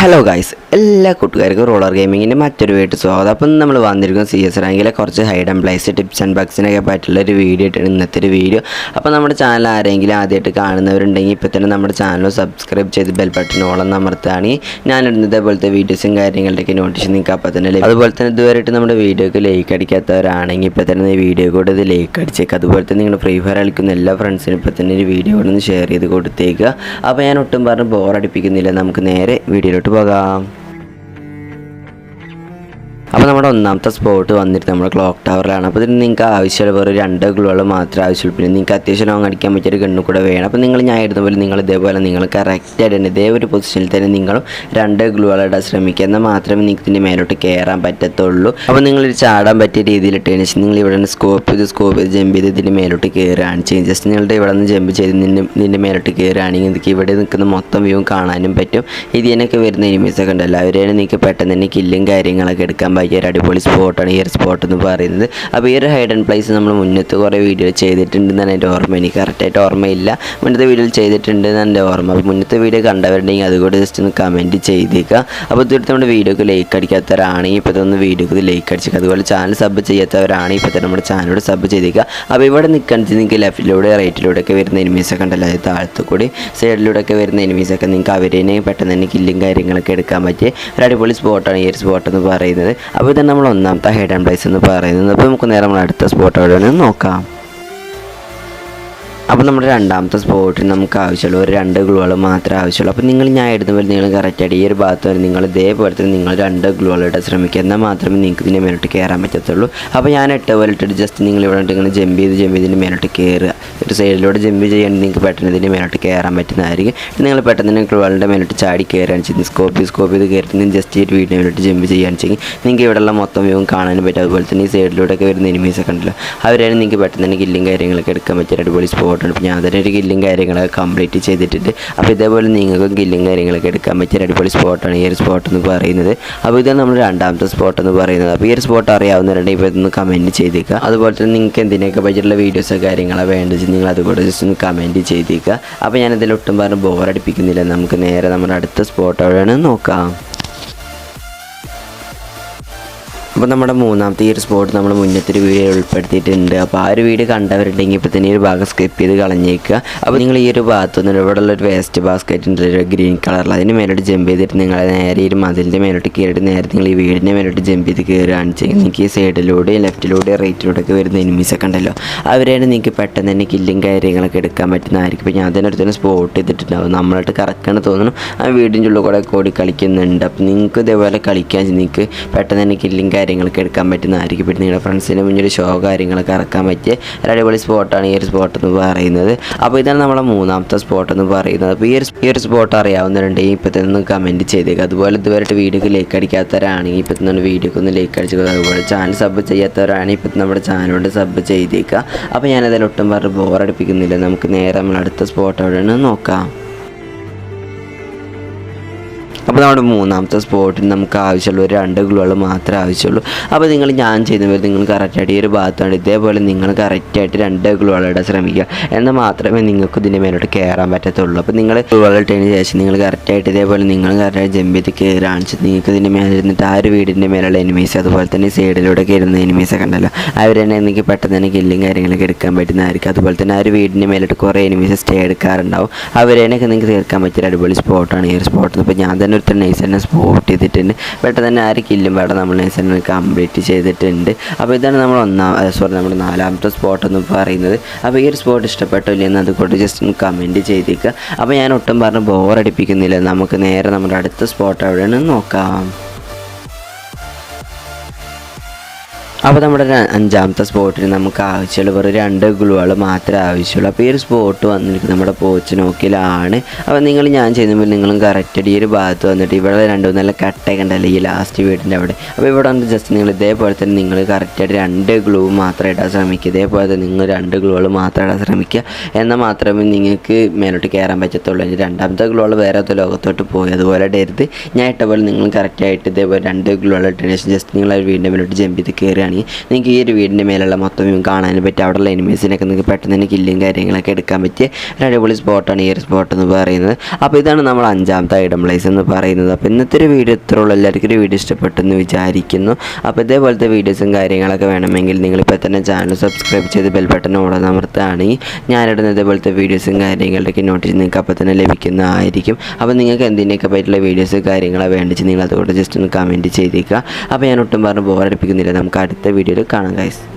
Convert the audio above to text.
Hello guys, എല്ലാ കൂട്ടുകാർക്കും roller ഗെയിമിങ്ങിൻ്റെ മറ്റൊരു വീട്ടിൽ സ്വാഗതം. അപ്പം നമ്മൾ വന്നിരിക്കുന്ന CS റാങ്കിലെ കുറച്ച് hide and place tips and ബഗ്സിനൊക്കെ പറ്റുള്ളൊരു വീഡിയോ ആയിട്ടാണ് ഇന്നത്തെ ഒരു വീഡിയോ. അപ്പോൾ നമ്മുടെ ചാനൽ ആരെങ്കിലും ആദ്യമായിട്ട് കാണുന്നവരുണ്ടെങ്കിൽ ഇപ്പോൾ തന്നെ നമ്മുടെ ചാനൽ സബ്സ്ക്രൈബ് ചെയ്ത് ബെൽ ബട്ടൺ ഓളം അമർത്തുകയാണെങ്കിൽ ഞാനിടുന്ന ഇതേപോലത്തെ വീഡിയോസും കാര്യങ്ങളുടെയൊക്കെ നോട്ടിഫിക്കേഷൻ നിങ്ങൾക്ക് അപ്പോൾ തന്നെ ലഭിക്കും. അതുപോലെ തന്നെ ഇതുവരെയായിട്ട് നമ്മുടെ വീഡിയോക്ക് ലൈക്ക് അടിക്കാത്തവരാണെങ്കിൽ ഇപ്പോൾ തന്നെ ഈ വീഡിയോ കൂടെ ഇത് ലൈക്ക് അടിച്ചേക്കുക. അതുപോലെ തന്നെ നിങ്ങൾ ഫ്രീ ഫയർ കളിക്കുന്ന എല്ലാ ഫ്രണ്ട്സിനും ഇപ്പോൾ തന്നെ ഒരു വീഡിയോ കൂടെ ഒന്ന് ഷെയർ ചെയ്ത് കൊടുത്തേക്കുക. അപ്പോൾ ഞാൻ ഒട്ടും പറഞ്ഞ് ബോറടിപ്പിക്കുന്നില്ല, നമുക്ക് നേരെ വീഡിയോയിലോട്ട് പോകാം. അപ്പോൾ നമ്മുടെ ഒന്നാമത്തെ സ്പോട്ട് വന്നിട്ട് നമ്മുടെ ക്ലോക്ക് ടവറിലാണ്. അപ്പോൾ ഇതിന് നിങ്ങൾക്ക് ആവശ്യമുള്ള വേറെ 2 ഗ്ലൂകൾ മാത്രമേ ആവശ്യമുള്ളൂ. പിന്നെ നിങ്ങൾക്ക് അത്യാവശ്യം ലോങ് അടിക്കാൻ പറ്റിയൊരു ഗണ്ണ് കൂടെ വേണം. അപ്പോൾ നിങ്ങൾ ഞാൻ ഇടുന്ന പോലെ നിങ്ങൾ ഇതേപോലെ നിങ്ങൾ കറക്റ്റായിട്ട് തന്നെ ഇതേ ഒരു പൊസിഷനിൽ തന്നെ നിങ്ങളും 2 ഗ്ലൂകൾ ഇടാൻ ശ്രമിക്കുക. എന്നാൽ മാത്രമേ നിങ്ങൾക്ക് ഇതിൻ്റെ മേലോട്ട് കയറാൻ പറ്റത്തുള്ളൂ. അപ്പോൾ നിങ്ങളൊരു ചാടാൻ പറ്റിയ രീതിയിലിട്ടതിന് ശേഷം നിങ്ങൾ ഇവിടെ നിന്ന് സ്കോപ്പ് ചെയ്ത് ജമ്പ് ചെയ്ത് ഇതിൻ്റെ മേലോട്ട് കയറുകയാണ് ചെയ്യും. ജസ്റ്റ് നിങ്ങളുടെ ഇവിടെ നിന്ന് ജമ്പ് ചെയ്ത് നിൻ്റെ മേലോട്ട് കയറുകയാണെങ്കിൽ നിങ്ങൾക്ക് ഇവിടെ നിൽക്കുന്ന മൊത്തം വ്യൂ കാണാനും പറ്റും. ഇതിനൊക്കെ വരുന്ന എനിമീസൊക്കെ ഉണ്ടല്ലോ, അവരെയാണ് നിങ്ങൾക്ക് പെട്ടെന്ന് തന്നെ കില്ലും കാര്യങ്ങളൊക്കെ എടുക്കാൻ പറ്റും. ഒരു അടിപൊളി സ്പോട്ടാണ് ഈ ഒരു സ്പോട്ട് എന്ന് പറയുന്നത്. അപ്പോൾ ഈ ഒരു ഹൈഡ് ആൻഡ് പ്ലേസ് നമ്മൾ മുന്നത്തെ കുറേ വീഡിയോ ചെയ്തിട്ടുണ്ടെന്നാണ് എൻ്റെ ഓർമ്മ. എനിക്ക് കറക്റ്റായിട്ട് ഓർമ്മയില്ല, മുന്നത്തെ വീഡിയോയിൽ ചെയ്തിട്ടുണ്ടെന്നാണ് എൻ്റെ ഓർമ്മ. അപ്പോൾ മുന്നത്തെ വീഡിയോ കണ്ടവരുണ്ടെങ്കിൽ അതുകൂടെ ജസ്റ്റ് ഒന്ന് കമൻറ്റ് ചെയ്തേക്കുക. അപ്പോൾ തീർച്ചയായിട്ടും നമ്മുടെ വീഡിയോക്ക് ലൈക്ക് അടിക്കാത്തവരാണെങ്കിൽ ഇപ്പോൾ തന്നെ വീഡിയോക്ക് ലൈക്ക് അടിച്ചേക്കുക. അതുപോലെ ചാനൽ സബ് ചെയ്യാത്തവരാണെങ്കിൽ ഇപ്പോൾ തന്നെ നമ്മുടെ ചാനലോട് സബ് ചെയ്തേക്കുക. അപ്പോൾ ഇവിടെ നിൽക്കുന്നത് നിങ്ങൾക്ക് ലെഫ്റ്റിലൂടെ റൈറ്റിലൂടെയൊക്കെ വരുന്ന എനിമീസൊക്കെ ഉണ്ടല്ലോ, അതായത് താഴത്തു കൂടി സൈഡിലൂടെയൊക്കെ വരുന്ന എനിമീസൊക്കെ നിങ്ങൾക്ക് അവരേനെ പെട്ടെന്ന് തന്നെ കില്ലും കാര്യങ്ങളൊക്കെ എടുക്കാൻ പറ്റിയ ഒരു അടിപൊളി സ്പോട്ടാണ് ഈ ഒരു സ്പോട്ട് എന്ന് പറയുന്നത്. അപ്പോൾ ഇതാണ് നമ്മൾ ഒന്നാമത്തെ ഹൈഡ് ആൻഡ് പ്ലേസ് എന്ന് പറയുന്നത്. അപ്പോൾ നമുക്ക് നേരെ നമ്മൾ അടുത്ത സ്പോട്ട് എവിടെയാണ് നോക്കാം. അപ്പോൾ നമ്മുടെ രണ്ടാമത്തെ സ്പോട്ടിന് നമുക്ക് ആവശ്യമുള്ള ഒരു 2 ഗ്ലൂകൾ മാത്രമേ ആവശ്യമുള്ളൂ. അപ്പോൾ നിങ്ങൾ ഞാൻ ഇടുന്ന പോലെ നിങ്ങൾ കറക്റ്റായിട്ട് ഈ ഒരു ഭാഗത്ത് വരെ നിങ്ങൾ ഇതേപോലെ തന്നെ നിങ്ങൾ 2 ഗ്ലൂകൾ ഇടാൻ ശ്രമിക്കുക. എന്നാൽ മാത്രമേ നിങ്ങൾക്ക് ഇതിൻ്റെ മേലോട്ട് കയറാൻ പറ്റത്തുള്ളൂ. അപ്പോൾ ഞാൻ ഇട്ട പോലെ ഇട്ടിട്ട് ജസ്റ്റ് നിങ്ങൾ ഇവിടെ ഇങ്ങനെ ജമ്പ് ചെയ്ത് ഇതിൻ്റെ മേലോട്ട് കയറുക. ഒരു സൈഡിലൂടെ ജമ്പ് ചെയ്യാൻ നിങ്ങൾക്ക് പെട്ടെന്ന് ഇതിൻ്റെ മേലോട്ട് കയറാൻ പറ്റുന്നതായിരിക്കും. നിങ്ങൾ പെട്ടെന്ന് തന്നെ ഗ്ലൂകളുടെ മേലോട്ട് ചാടി കയറുകയാണ് ചെയ്യുന്നത്. സ്കോപ്പ് ചെയ്ത് കയറി ജസ്റ്റ് ഈ വീടിൻ്റെ മേലോട്ട് ജമ്പ് ചെയ്യുകയാണ് ചെയ്യും. നിങ്ങൾക്ക് ഇവിടെയുള്ള മൊത്തം വ്യൂ കാണാനും പറ്റും. അതുപോലെ തന്നെ ഈ സൈഡിലൂടെയൊക്കെ വരുന്ന എനിമീസൊക്കെ ഉണ്ടല്ലോ, അവരാണ് നിങ്ങൾക്ക് പെട്ടെന്ന് തന്നെ കില്ലും കാര്യങ്ങളൊക്കെ എടുക്കാൻ പറ്റിയ അടിപൊളി സ്പോട്ട്. അപ്പോൾ ഞാൻ തന്നെ ഒരു കില്ലും കാര്യങ്ങളൊക്കെ കംപ്ലീറ്റ് ചെയ്തിട്ടുണ്ട്. അപ്പോൾ ഇതേപോലെ നിങ്ങൾക്കും കില്ലും കാര്യങ്ങളൊക്കെ എടുക്കാൻ പറ്റിയ അടിപൊളി സ്പോട്ടാണ് ഈ ഒരു സ്പോട്ട് എന്ന് പറയുന്നത്. അപ്പോൾ ഇതാണ് നമ്മുടെ രണ്ടാമത്തെ സ്പോട്ട് എന്ന് പറയുന്നത്. അപ്പോൾ ഈ ഒരു സ്പോട്ട് അറിയാവുന്നവരുണ്ടെങ്കിൽ ഇപ്പോൾ ഇതൊന്ന് കമൻറ്റ് ചെയ്തേക്കുക. അതുപോലെ തന്നെ നിങ്ങൾക്ക് എന്തിനൊക്കെ പറ്റിയുള്ള വീഡിയോസോ കാര്യങ്ങളോ വേണ്ടത് നിങ്ങൾ അതുകൂടെ ജസ്റ്റ് ഒന്ന് കമൻറ്റ് ചെയ്തേക്കുക. അപ്പോൾ ഞാനിതിൽ ഒട്ടും പറഞ്ഞ് ബോറടിപ്പിക്കുന്നില്ല, നമുക്ക് നേരെ നമ്മുടെ അടുത്ത സ്പോട്ട് എവിടെയാണ് നോക്കാം. അപ്പോൾ നമ്മുടെ മൂന്നാമത്തെ ഈ ഒരു സ്പോട്ട് നമ്മൾ മുന്നത്തെ ഒരു വീഡിയോ ഉൾപ്പെടുത്തിയിട്ടുണ്ട്. അപ്പോൾ ആ ഒരു വീഡിയോ കണ്ടവരുണ്ടെങ്കിൽ ഇപ്പോൾ തന്നെ ഈ ഒരു ഭാഗം സ്കിപ്പ് ചെയ്ത് കളഞ്ഞേക്കുക. അപ്പോൾ നിങ്ങൾ ഈ ഒരു ഭാഗത്തുനിന്ന് ഇവിടെയുള്ള ഒരു വേസ്റ്റ് ബാസ്ക്കറ്റ് ഉണ്ട്, ഒരു ഗ്രീൻ കളറിൽ, അതിന് മേലോട്ട് ജമ്പ് ചെയ്തിട്ട് നിങ്ങൾ നേരെ ഈ ഒരു മതിലിൻ്റെ മേലോട്ട് കയറിയിട്ട് നേരെ നിങ്ങൾ ഈ വീടിൻ്റെ മേലോട്ട് ജമ്പ് ചെയ്ത് കയറുകയാണ് ചെയ്യുന്നത്. നിങ്ങൾക്ക് ഈ സൈഡിലൂടെയും ലെഫ്റ്റിലൂടെയും റൈറ്റിലൂടെയൊക്കെ വരുന്ന എനിമീസൊക്കെ ഉണ്ടല്ലോ, അവരെയാണ് നിങ്ങൾക്ക് പെട്ടെന്ന് തന്നെ കില്ലും കാര്യങ്ങളൊക്കെ എടുക്കാൻ പറ്റുന്നതായിരിക്കും. ഇപ്പോൾ ഞാൻ തന്നെ അടുത്ത് സ്പോട്ട് ചെയ്തിട്ടുണ്ടാവും, നമ്മളായിട്ട് കറക്റ്റാണ് തോന്നുന്നു. ആ വീടിൻ്റെ ഉള്ളിൽ കൂടെ കൂടി കളിക്കുന്നുണ്ട്. അപ്പോൾ നിങ്ങൾക്ക് ഇതേപോലെ കളിക്കാൻ നിങ്ങൾക്ക് പെട്ടെന്ന് തന്നെ കില്ലും കാര്യങ്ങളൊക്കെ എടുക്കാൻ പറ്റുന്നതായിരിക്കും. പിന്നെ നിങ്ങളുടെ ഫ്രണ്ട്സിന് മുന്നിൽ ഷോ കാര്യങ്ങളൊക്കെ ഇറക്കാൻ പറ്റിയ ഒരു അടിപൊളി സ്പോട്ടാണ് ഈ ഒരു സ്പോട്ട് എന്ന് പറയുന്നത്. അപ്പോൾ ഇതാണ് നമ്മുടെ മൂന്നാമത്തെ സ്പോട്ട് എന്ന് പറയുന്നത്. അപ്പോൾ ഈ ഒരു സ്പോട്ട് അറിയാവുന്നവരുണ്ടെങ്കിൽ ഇപ്പോൾ തന്നെ കമൻറ്റ് ചെയ്തേക്കുക. അതുപോലെ ഇതുവരെ വീഡിയോക്ക് ലൈക്ക് അടിക്കാത്തവരാണെങ്കിൽ ഇപ്പോൾ തന്നെ വീഡിയോക്ക് ഒന്ന് ലൈക്ക് അടിച്ചേക്കുക. അതുപോലെ ചാനൽ സബ് ചെയ്യാത്തവരാണെങ്കിൽ ഇപ്പോൾ നമ്മുടെ ചാനലോട് സബ് ചെയ്തേക്കുക. അപ്പോൾ ഞാനതിൽ ഒട്ടും പറഞ്ഞ് ബോറടിപ്പിക്കുന്നില്ല, നമുക്ക് നേരെ നമ്മൾ അടുത്ത സ്പോട്ട് എവിടെയാണ് നോക്കാം. അപ്പോൾ നമ്മുടെ മൂന്നാമത്തെ സ്പോട്ടിന് നമുക്ക് ആവശ്യമുള്ള ഒരു 2 ഗ്ലൂകൾ മാത്രമേ ആവശ്യമുള്ളൂ. അപ്പോൾ ഞാൻ ചെയ്യുന്നത് നിങ്ങൾ കറക്റ്റായിട്ട് ഈ ഒരു ഭാഗത്താണ് ഇതേപോലെ നിങ്ങൾ കറക്റ്റായിട്ട് 2 ഗ്ലൂകൾ ഇടാൻ ശ്രമിക്കുക. എന്നാൽ മാത്രമേ നിങ്ങൾക്ക് ഇതിൻ്റെ മേലോട്ട് കയറാൻ പറ്റത്തുള്ളൂ. അപ്പോൾ നിങ്ങൾ ഗ്ലൂകൾ ഇട്ടതിന് ശേഷം നിങ്ങൾ കറക്റ്റായിട്ട് ഇതേപോലെ നിങ്ങൾ കറക്റ്റായിട്ട് ജമ്പ് ചെയ്ത് കയറുകയാണ്. നിങ്ങൾക്ക് ഇതിൻ്റെ മേലെ ഇരുന്നിട്ട് ആ ഒരു വീടിൻ്റെ മേലുള്ള എനിമീസ്, അതുപോലെ തന്നെ സൈഡിലൂടെ കയറുന്ന എനിമീസൊക്കെ ഉണ്ടല്ലോ, അവരെന്നെ എനിക്ക് പെട്ടെന്ന് തന്നെ കില്ലും കാര്യങ്ങളൊക്കെ എടുക്കാൻ പറ്റുന്നതായിരിക്കും. അതുപോലെ തന്നെ ആ ഒരു വീടിൻ്റെ മേലോട്ട് കുറേ എനിമീസ് സ്റ്റേ എടുക്കാറുണ്ടാവും, അവരെയൊക്കെ നിങ്ങൾക്ക് തീർക്കാൻ പറ്റിയ അടിപൊളി സ്പോട്ടാണ് ഈ ഒരു സ്പോട്ട്. അപ്പോൾ ഞാൻ തന്നെ ഒരു നൈസ് തന്നെ സ്പോട്ട് ചെയ്തിട്ടുണ്ട്. പെട്ടെന്ന് തന്നെ 1 കില്ലും വേണം നമ്മൾ നൈസ് തന്നെ കംപ്ലീറ്റ് ചെയ്തിട്ടുണ്ട്. അപ്പോൾ ഇതാണ് നമ്മൾ നമ്മുടെ 4ാമത്തെ സ്പോട്ട് എന്ന് പറയുന്നത്. അപ്പോൾ ഈ ഒരു സ്പോട്ട് ഇഷ്ടപ്പെട്ടില്ല എന്ന് അതുകൊണ്ട് ജസ്റ്റ് ഒന്ന് കമൻറ്റ് ചെയ്തേക്കുക. അപ്പോൾ ഞാൻ ഒട്ടും പറഞ്ഞ് ബോറടിപ്പിക്കുന്നില്ല, നമുക്ക് നേരെ നമ്മുടെ അടുത്ത സ്പോട്ട് എവിടെയാണ് നോക്കാം. അപ്പോൾ നമ്മുടെ 5ാമത്തെ സ്പോട്ടിന് നമുക്ക് ആവശ്യമുള്ള വെറും 2 ഗ്ലൂകൾ മാത്രമേ ആവശ്യമുള്ളൂ. അപ്പോൾ ഈ ഒരു സ്പോട്ട് വന്നിരിക്കുന്നത് നമ്മുടെ പോച്ച് നോക്കിലാണ്. അപ്പോൾ ഞാൻ ചെയ്യുമ്പോൾ നിങ്ങളും കറക്റ്റ് ഈ ഒരു ഭാഗത്ത് വന്നിട്ട് ഇവിടെ 2-3 കട്ടയൊക്കെ ഉണ്ടല്ലോ ഈ ലാസ്റ്റ് വീടിൻ്റെ അവിടെ. അപ്പോൾ ഇവിടെ വന്ന് ജസ്റ്റ് നിങ്ങൾ ഇതേപോലെ തന്നെ നിങ്ങൾ കറക്റ്റായിട്ട് 2 ഗ്ലൂ മാത്രം ഇടാൻ ശ്രമിക്കുക. ഇതേപോലെ തന്നെ നിങ്ങൾ 2 ഗ്ലൂകൾ മാത്രം ഇടാൻ ശ്രമിക്കുക. എന്നാൽ മാത്രമേ നിങ്ങൾക്ക് മേലോട്ട് കയറാൻ പറ്റത്തുള്ളൂ. 2ാമത്തെ ഗ്ലൂകൾ വേറെ ലോകത്തോട്ട് പോയി അതുപോലെ ഇടരുത്. ഞാൻ ഇട്ട പോലെ നിങ്ങൾ കറക്റ്റായിട്ട് ഇതേപോലെ 2 ഗ്ലൂകൾ ഇട്ടതിന് ശേഷം ജസ്റ്റ് നിങ്ങൾ വീടിൻ്റെ മേലോട്ട് ജമ്പ് ചെയ്ത് കയറുകയാണ് നോക്കുകയാണെങ്കിൽ നിങ്ങൾക്ക് ഈ ഒരു വീടിൻ്റെ മേലുള്ള മൊത്തം വ്യൂ കാണാനും പറ്റും. അവിടെയുള്ള എനിമീസിനൊക്കെ നിങ്ങൾക്ക് പെട്ടെന്ന് തന്നെ കില്ലും കാര്യങ്ങളൊക്കെ എടുക്കാൻ പറ്റിയ ഒരു അടിപൊളി സ്പോട്ടാണ് ഈ ഒരു സ്പോട്ട് എന്ന് പറയുന്നത്. അപ്പോൾ ഇതാണ് നമ്മൾ 5ാമത്തെ ഐഡം പ്ലേസ് എന്ന് പറയുന്നത്. അപ്പോൾ ഇന്നത്തെ ഒരു വീഡിയോ ഇത്രയുള്ളൂ. എല്ലാവർക്കും ഒരു വീഡിയോ ഇഷ്ടപ്പെട്ടെന്ന് വിചാരിക്കുന്നു. അപ്പോൾ ഇതേപോലത്തെ വീഡിയോസും കാര്യങ്ങളൊക്കെ വേണമെങ്കിൽ നിങ്ങളിപ്പോൾ തന്നെ ചാനൽ സബ്സ്ക്രൈബ് ചെയ്ത് ബെൽ ബട്ടൺ ഓടാൻ അമർത്തുകയാണെങ്കിൽ ഞാനിടുന്ന ഇതേപോലത്തെ വീഡിയോസും കാര്യങ്ങളുടെയൊക്കെ നോട്ടീസ് നിങ്ങൾക്ക് അപ്പോൾ തന്നെ ലഭിക്കുന്നതായിരിക്കും. അപ്പോൾ നിങ്ങൾക്ക് എന്തിനൊക്കെ പറ്റിയുള്ള വീഡിയോസ് കാര്യങ്ങളോ വേണ്ടിച്ച് നിങ്ങൾ അതുകൊണ്ട് ജസ്റ്റ് ഒന്ന് കമൻറ്റ് ചെയ്തേക്കുക. അപ്പോൾ ഞാൻ ഒട്ടും പറഞ്ഞ് ബോറടിപ്പിക്കുന്നില്ല. നമുക്ക് അടുത്ത വീഡിയോയിൽ കാണാം ഗൈസ്.